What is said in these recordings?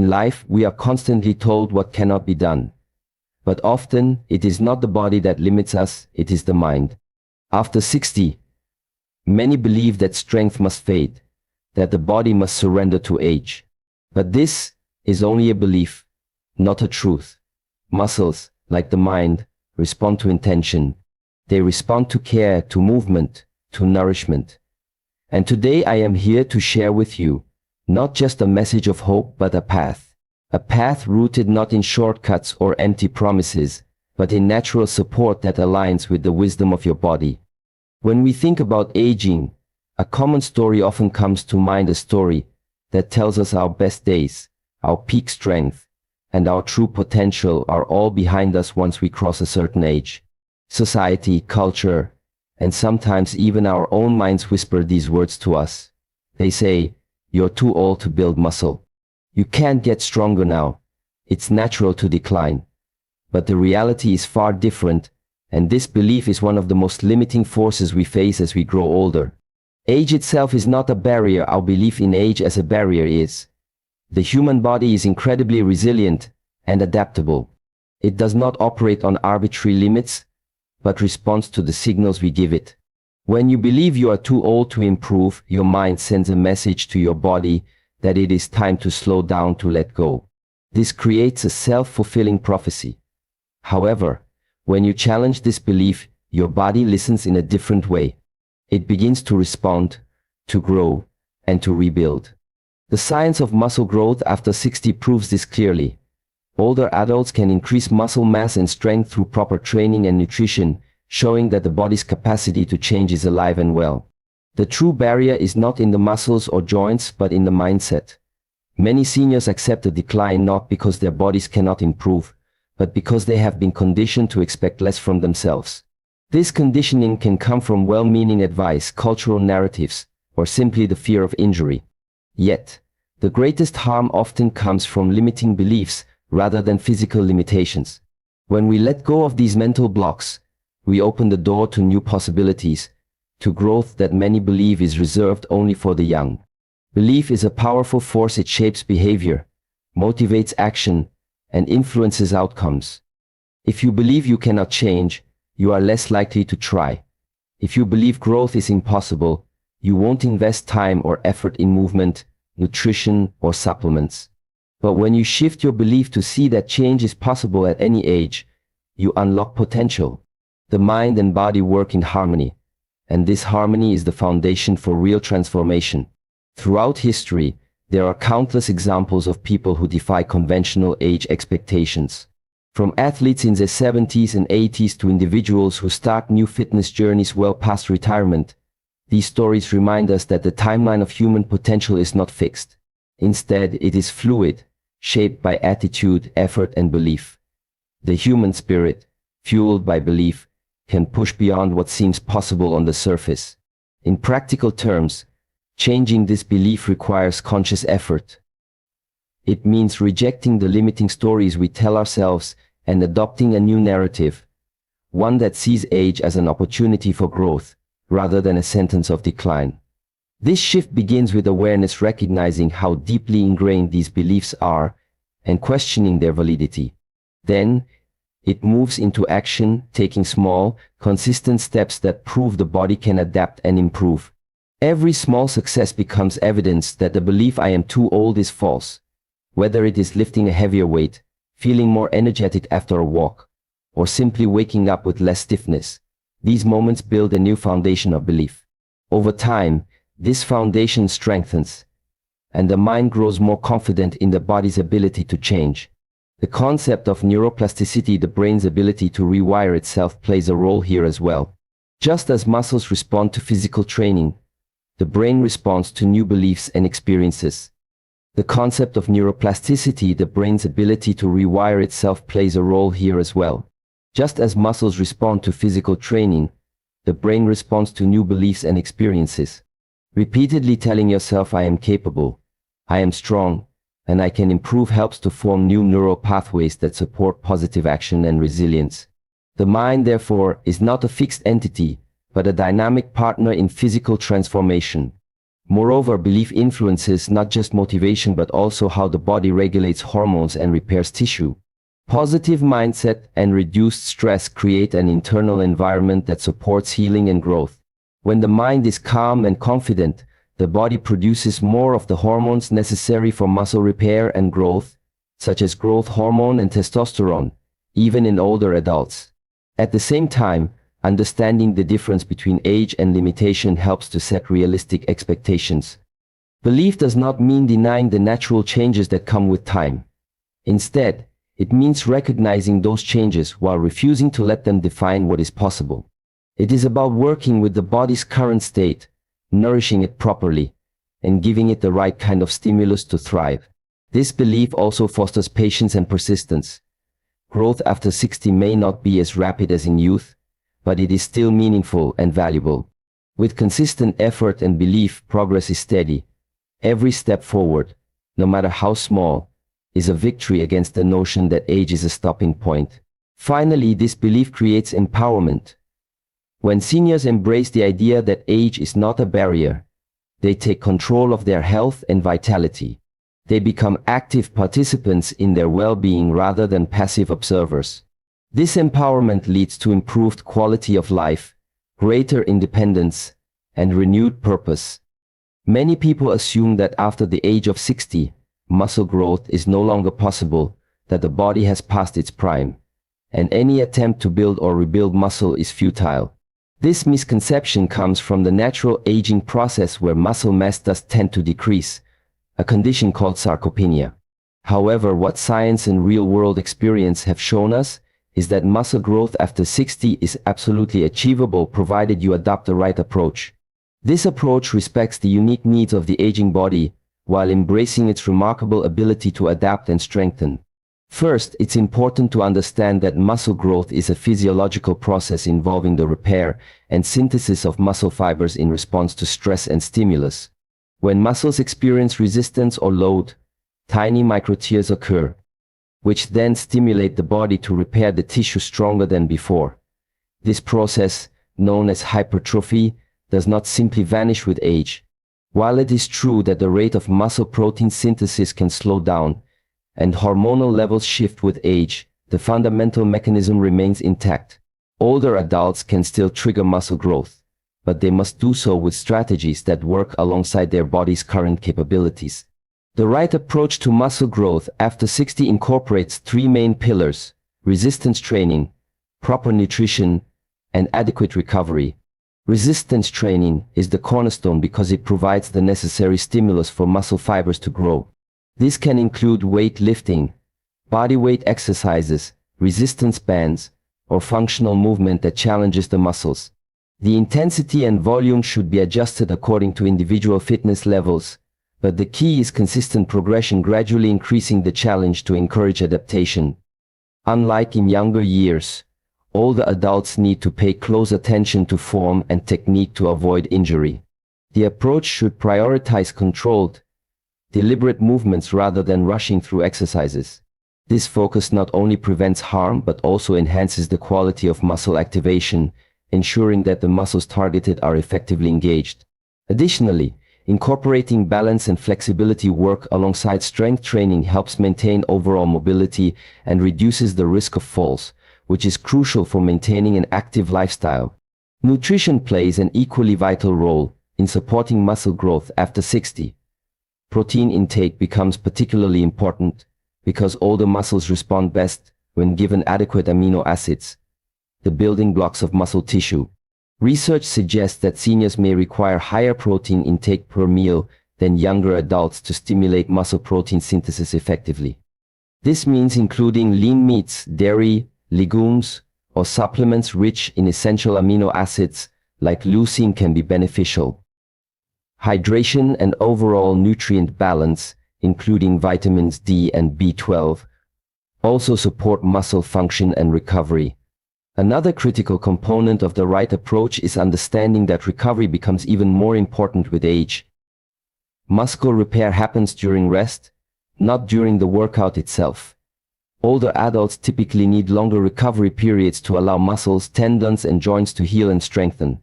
In life, we are constantly told what cannot be done. But often, it is not the body that limits us, it is the mind. After 60, many believe that strength must fade, that the body must surrender to age. But this is only a belief, not a truth. Muscles, like the mind, respond to intention. They respond to care, to movement, to nourishment. And today I am here to share with you, not just a message of hope, but a path. A path rooted not in shortcuts or empty promises, but in natural support that aligns with the wisdom of your body. When we think about aging, a common story often comes to mind, a story that tells us our best days, our peak strength, and our true potential are all behind us once we cross a certain age. Society, culture, and sometimes even our own minds whisper these words to us. They say, "You're too old to build muscle. You can't get stronger now. It's natural to decline." But the reality is far different, and this belief is one of the most limiting forces we face as we grow older. Age itself is not a barrier, our belief in age as a barrier is. The human body is incredibly resilient and adaptable. It does not operate on arbitrary limits, but responds to the signals we give it. When you believe you are too old to improve, your mind sends a message to your body that it is time to slow down, to let go. This creates a self-fulfilling prophecy. However, when you challenge this belief, your body listens in a different way. It begins to respond, to grow, and to rebuild. The science of muscle growth after 60 proves this clearly. Older adults can increase muscle mass and strength through proper training and nutrition, showing that the body's capacity to change is alive and well. The true barrier is not in the muscles or joints, but in the mindset. Many seniors accept a decline not because their bodies cannot improve, but because they have been conditioned to expect less from themselves. This conditioning can come from well-meaning advice, cultural narratives, or simply the fear of injury. Yet, the greatest harm often comes from limiting beliefs rather than physical limitations. When we let go of these mental blocks, we open the door to new possibilities, to growth that many believe is reserved only for the young. Belief is a powerful force. It shapes behavior, motivates action, and influences outcomes. If you believe you cannot change, you are less likely to try. If you believe growth is impossible, you won't invest time or effort in movement, nutrition, or supplements. But when you shift your belief to see that change is possible at any age, you unlock potential. The mind and body work in harmony, and this harmony is the foundation for real transformation. Throughout history, there are countless examples of people who defy conventional age expectations. From athletes in their 70s and 80s to individuals who start new fitness journeys well past retirement, these stories remind us that the timeline of human potential is not fixed. Instead, it is fluid, shaped by attitude, effort, and belief. The human spirit, fueled by belief, can push beyond what seems possible on the surface. In practical terms, changing this belief requires conscious effort. It means rejecting the limiting stories we tell ourselves and adopting a new narrative, one that sees age as an opportunity for growth, rather than a sentence of decline. This shift begins with awareness, recognizing how deeply ingrained these beliefs are and questioning their validity. Then, it moves into action, taking small, consistent steps that prove the body can adapt and improve. Every small success becomes evidence that the belief "I am too old" is false. Whether it is lifting a heavier weight, feeling more energetic after a walk, or simply waking up with less stiffness, these moments build a new foundation of belief. Over time, this foundation strengthens, and the mind grows more confident in the body's ability to change. The concept of neuroplasticity, the brain's ability to rewire itself, plays a role here as well. Just as muscles respond to physical training, the brain responds to new beliefs and experiences. The concept of neuroplasticity, the brain's ability to rewire itself, plays a role here as well. Just as muscles respond to physical training, the brain responds to new beliefs and experiences. Repeatedly telling yourself "I am capable, I am strong, and I can improve" helps to form new neural pathways that support positive action and resilience. The mind, therefore, is not a fixed entity, but a dynamic partner in physical transformation. Moreover, belief influences not just motivation but also how the body regulates hormones and repairs tissue. Positive mindset and reduced stress create an internal environment that supports healing and growth. When the mind is calm and confident, the body produces more of the hormones necessary for muscle repair and growth, such as growth hormone and testosterone, even in older adults. At the same time, understanding the difference between age and limitation helps to set realistic expectations. Belief does not mean denying the natural changes that come with time. Instead, it means recognizing those changes while refusing to let them define what is possible. It is about working with the body's current state, nourishing it properly, and giving it the right kind of stimulus to thrive. This belief also fosters patience and persistence. Growth after 60 may not be as rapid as in youth, but it is still meaningful and valuable. With consistent effort and belief, progress is steady. Every step forward, no matter how small, is a victory against the notion that age is a stopping point. Finally, this belief creates empowerment. When seniors embrace the idea that age is not a barrier, they take control of their health and vitality. They become active participants in their well-being rather than passive observers. This empowerment leads to improved quality of life, greater independence, and renewed purpose. Many people assume that after the age of 60, muscle growth is no longer possible, that the body has passed its prime, and any attempt to build or rebuild muscle is futile. This misconception comes from the natural aging process where muscle mass does tend to decrease, a condition called sarcopenia. However, what science and real-world experience have shown us is that muscle growth after 60 is absolutely achievable provided you adopt the right approach. This approach respects the unique needs of the aging body while embracing its remarkable ability to adapt and strengthen. First, it's important to understand that muscle growth is a physiological process involving the repair and synthesis of muscle fibers in response to stress and stimulus. When muscles experience resistance or load, tiny microtears occur, which then stimulate the body to repair the tissue stronger than before. This process, known as hypertrophy, does not simply vanish with age. While it is true that the rate of muscle protein synthesis can slow down, and hormonal levels shift with age, the fundamental mechanism remains intact. Older adults can still trigger muscle growth, but they must do so with strategies that work alongside their body's current capabilities. The right approach to muscle growth after 60 incorporates three main pillars: resistance training, proper nutrition, and adequate recovery. Resistance training is the cornerstone because it provides the necessary stimulus for muscle fibers to grow. This can include weightlifting, bodyweight exercises, resistance bands, or functional movement that challenges the muscles. The intensity and volume should be adjusted according to individual fitness levels, but the key is consistent progression, gradually increasing the challenge to encourage adaptation. Unlike in younger years, older adults need to pay close attention to form and technique to avoid injury. The approach should prioritize controlled, deliberate movements rather than rushing through exercises. This focus not only prevents harm but also enhances the quality of muscle activation, ensuring that the muscles targeted are effectively engaged. Additionally, incorporating balance and flexibility work alongside strength training helps maintain overall mobility and reduces the risk of falls, which is crucial for maintaining an active lifestyle. Nutrition plays an equally vital role in supporting muscle growth after 60. Protein intake becomes particularly important because older muscles respond best when given adequate amino acids, the building blocks of muscle tissue. Research suggests that seniors may require higher protein intake per meal than younger adults to stimulate muscle protein synthesis effectively. This means including lean meats, dairy, legumes, or supplements rich in essential amino acids like leucine can be beneficial. Hydration and overall nutrient balance, including vitamins D and B12, also support muscle function and recovery. Another critical component of the right approach is understanding that recovery becomes even more important with age. Muscle repair happens during rest, not during the workout itself. Older adults typically need longer recovery periods to allow muscles, tendons, and joints to heal and strengthen.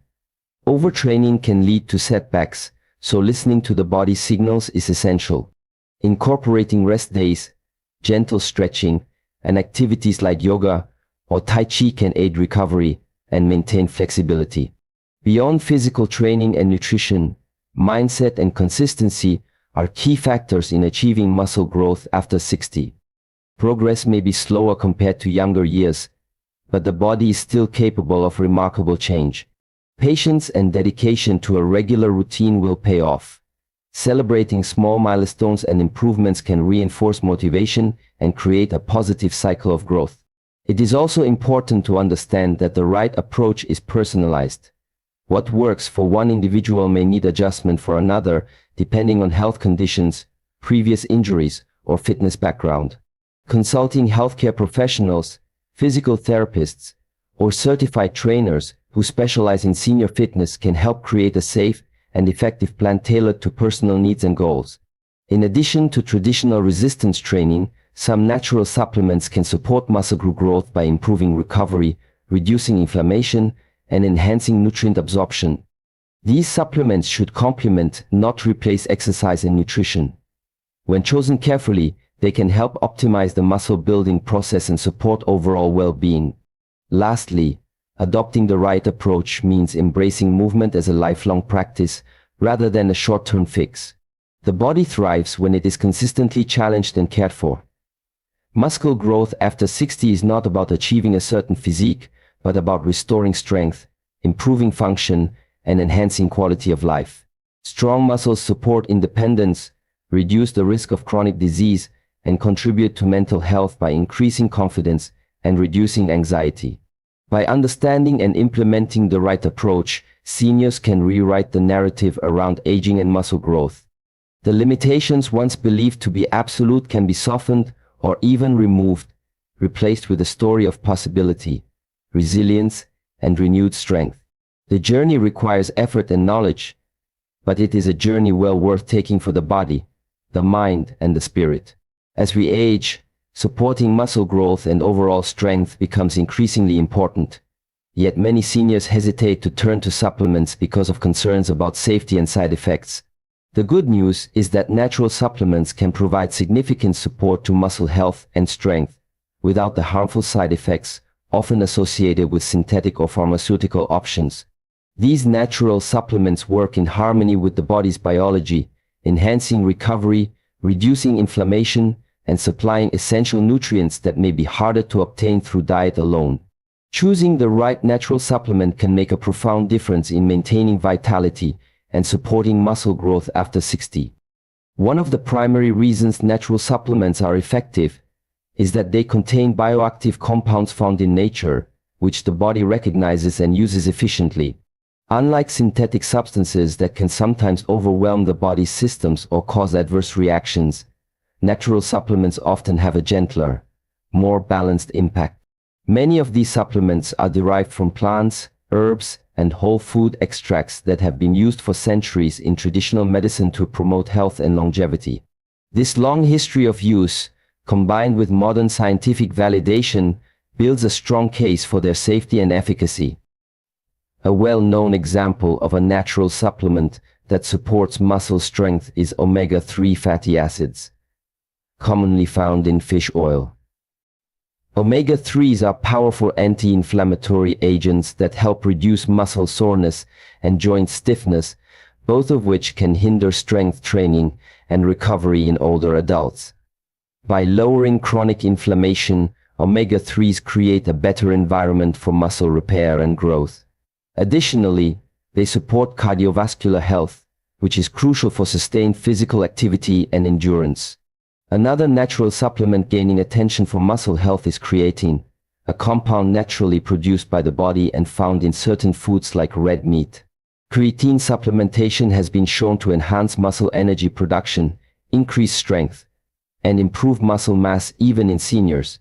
Overtraining can lead to setbacks, so listening to the body's signals is essential. Incorporating rest days, gentle stretching, and activities like yoga or Tai Chi can aid recovery and maintain flexibility. Beyond physical training and nutrition, mindset and consistency are key factors in achieving muscle growth after 60. Progress may be slower compared to younger years, but the body is still capable of remarkable change. Patience and dedication to a regular routine will pay off. Celebrating small milestones and improvements can reinforce motivation and create a positive cycle of growth. It is also important to understand that the right approach is personalized. What works for one individual may need adjustment for another, depending on health conditions, previous injuries, or fitness background. Consulting healthcare professionals, physical therapists, or certified trainers who specialize in senior fitness can help create a safe and effective plan tailored to personal needs and goals. In addition to traditional resistance training, some natural supplements can support muscle growth by improving recovery, reducing inflammation, and enhancing nutrient absorption. These supplements should complement, not replace exercise and nutrition. When chosen carefully, they can help optimize the muscle building process and support overall well-being. Lastly, adopting the right approach means embracing movement as a lifelong practice rather than a short-term fix. The body thrives when it is consistently challenged and cared for. Muscle growth after 60 is not about achieving a certain physique, but about restoring strength, improving function, and enhancing quality of life. Strong muscles support independence, reduce the risk of chronic disease, and contribute to mental health by increasing confidence and reducing anxiety. By understanding and implementing the right approach, seniors can rewrite the narrative around aging and muscle growth. The limitations once believed to be absolute can be softened or even removed, replaced with a story of possibility, resilience, and renewed strength. The journey requires effort and knowledge, but it is a journey well worth taking for the body, the mind, and the spirit. As we age, supporting muscle growth and overall strength becomes increasingly important. Yet many seniors hesitate to turn to supplements because of concerns about safety and side effects. The good news is that natural supplements can provide significant support to muscle health and strength, without the harmful side effects often associated with synthetic or pharmaceutical options. These natural supplements work in harmony with the body's biology, enhancing recovery, reducing inflammation, and supplying essential nutrients that may be harder to obtain through diet alone. Choosing the right natural supplement can make a profound difference in maintaining vitality and supporting muscle growth after 60. One of the primary reasons natural supplements are effective is that they contain bioactive compounds found in nature, which the body recognizes and uses efficiently. Unlike synthetic substances that can sometimes overwhelm the body's systems or cause adverse reactions, natural supplements often have a gentler, more balanced impact. Many of these supplements are derived from plants, herbs, and whole food extracts that have been used for centuries in traditional medicine to promote health and longevity. This long history of use, combined with modern scientific validation, builds a strong case for their safety and efficacy. A well-known example of a natural supplement that supports muscle strength is omega-3 fatty acids, commonly found in fish oil. Omega-3s are powerful anti-inflammatory agents that help reduce muscle soreness and joint stiffness, both of which can hinder strength training and recovery in older adults. By lowering chronic inflammation, omega-3s create a better environment for muscle repair and growth. Additionally, they support cardiovascular health, which is crucial for sustained physical activity and endurance. Another natural supplement gaining attention for muscle health is creatine, a compound naturally produced by the body and found in certain foods like red meat. Creatine supplementation has been shown to enhance muscle energy production, increase strength, and improve muscle mass even in seniors.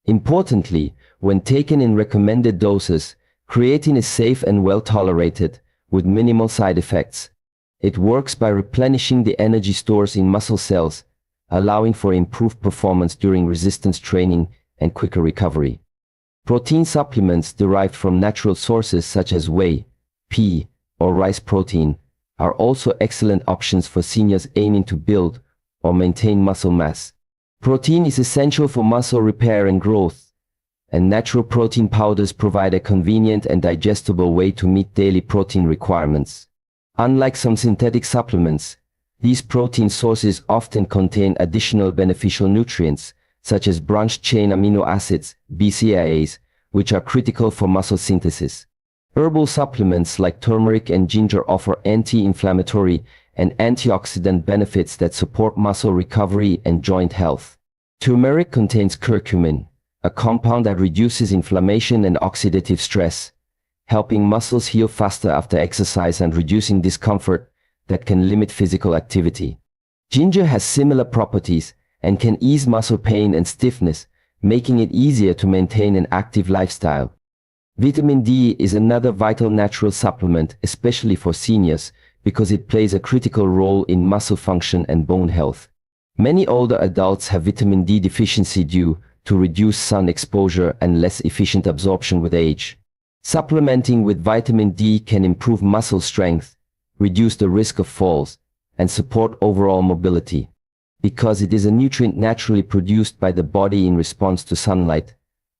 Importantly, when taken in recommended doses, creatine is safe and well tolerated, with minimal side effects. It works by replenishing the energy stores in muscle cells, allowing for improved performance during resistance training and quicker recovery. Protein supplements derived from natural sources such as whey, pea, or rice protein are also excellent options for seniors aiming to build or maintain muscle mass. Protein is essential for muscle repair and growth, and natural protein powders provide a convenient and digestible way to meet daily protein requirements. Unlike some synthetic supplements, these protein sources often contain additional beneficial nutrients, such as branched-chain amino acids, BCAAs, which are critical for muscle synthesis. Herbal supplements like turmeric and ginger offer anti-inflammatory and antioxidant benefits that support muscle recovery and joint health. Turmeric contains curcumin, a compound that reduces inflammation and oxidative stress, helping muscles heal faster after exercise and reducing discomfort that can limit physical activity. Ginger has similar properties and can ease muscle pain and stiffness, making it easier to maintain an active lifestyle. Vitamin D is another vital natural supplement, especially for seniors, because it plays a critical role in muscle function and bone health. Many older adults have vitamin D deficiency due to reduced sun exposure and less efficient absorption with age. Supplementing with vitamin D can improve muscle strength, reduce the risk of falls, and support overall mobility. Because it is a nutrient naturally produced by the body in response to sunlight,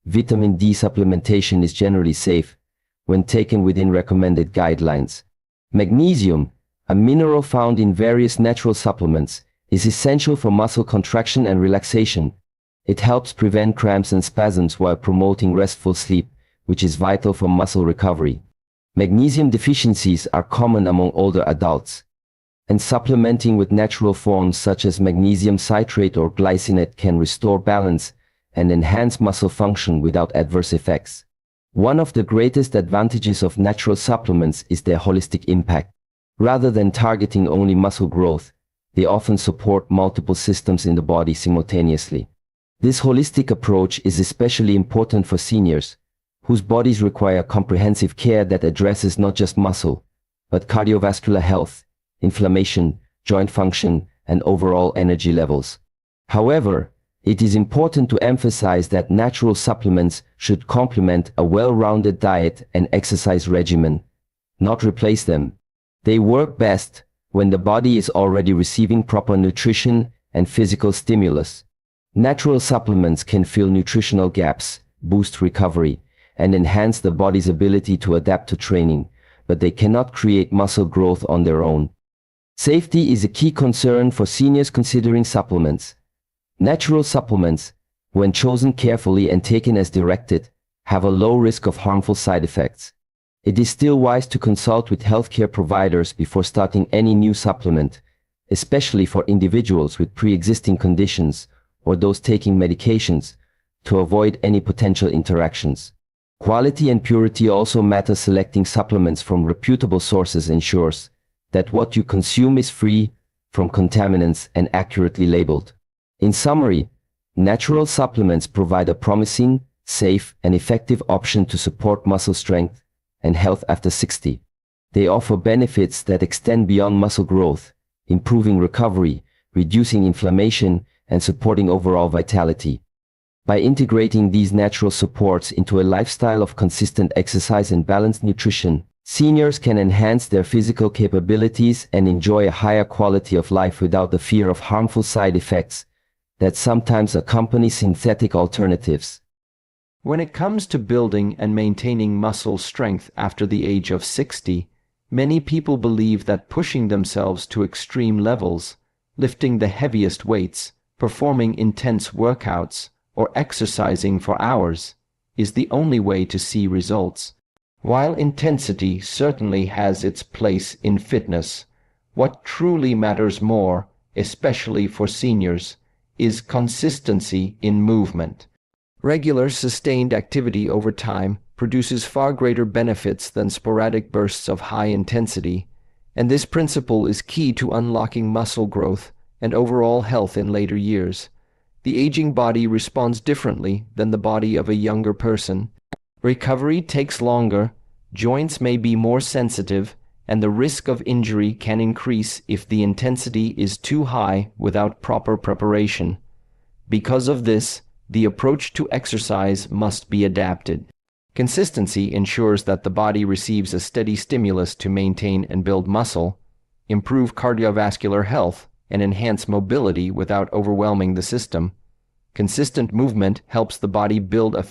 vitamin D supplementation is generally safe when taken within recommended guidelines. Magnesium, a mineral found in various natural supplements, is essential for muscle contraction and relaxation. It helps prevent cramps and spasms while promoting restful sleep, which is vital for muscle recovery. Magnesium deficiencies are common among older adults, and supplementing with natural forms such as magnesium citrate or glycinate can restore balance and enhance muscle function without adverse effects. One of the greatest advantages of natural supplements is their holistic impact. Rather than targeting only muscle growth, they often support multiple systems in the body simultaneously. This holistic approach is especially important for seniors, whose bodies require comprehensive care that addresses not just muscle, but cardiovascular health, inflammation, joint function, and overall energy levels. However, it is important to emphasize that natural supplements should complement a well-rounded diet and exercise regimen, not replace them. They work best when the body is already receiving proper nutrition and physical stimulus. Natural supplements can fill nutritional gaps, boost recovery, and enhance the body's ability to adapt to training, but they cannot create muscle growth on their own. Safety is a key concern for seniors considering supplements. Natural supplements, when chosen carefully and taken as directed, have a low risk of harmful side effects. It is still wise to consult with healthcare providers before starting any new supplement, especially for individuals with pre-existing conditions or those taking medications, to avoid any potential interactions. Quality and purity also matter. Selecting supplements from reputable sources ensures that what you consume is free from contaminants and accurately labeled. In summary, natural supplements provide a promising, safe, and effective option to support muscle strength and health after 60. They offer benefits that extend beyond muscle growth, improving recovery, reducing inflammation, and supporting overall vitality. By integrating these natural supports into a lifestyle of consistent exercise and balanced nutrition, seniors can enhance their physical capabilities and enjoy a higher quality of life without the fear of harmful side effects that sometimes accompany synthetic alternatives. When it comes to building and maintaining muscle strength after the age of 60, many people believe that pushing themselves to extreme levels, lifting the heaviest weights, performing intense workouts, or exercising for hours, is the only way to see results. While intensity certainly has its place in fitness, what truly matters more, especially for seniors, is consistency in movement. Regular, sustained activity over time produces far greater benefits than sporadic bursts of high intensity, and this principle is key to unlocking muscle growth and overall health in later years. The aging body responds differently than the body of a younger person. Recovery takes longer, joints may be more sensitive, and the risk of injury can increase if the intensity is too high without proper preparation. Because of this, the approach to exercise must be adapted. Consistency ensures that the body receives a steady stimulus to maintain and build muscle, improve cardiovascular health, and enhance mobility without overwhelming the system. Consistent movement helps the body build a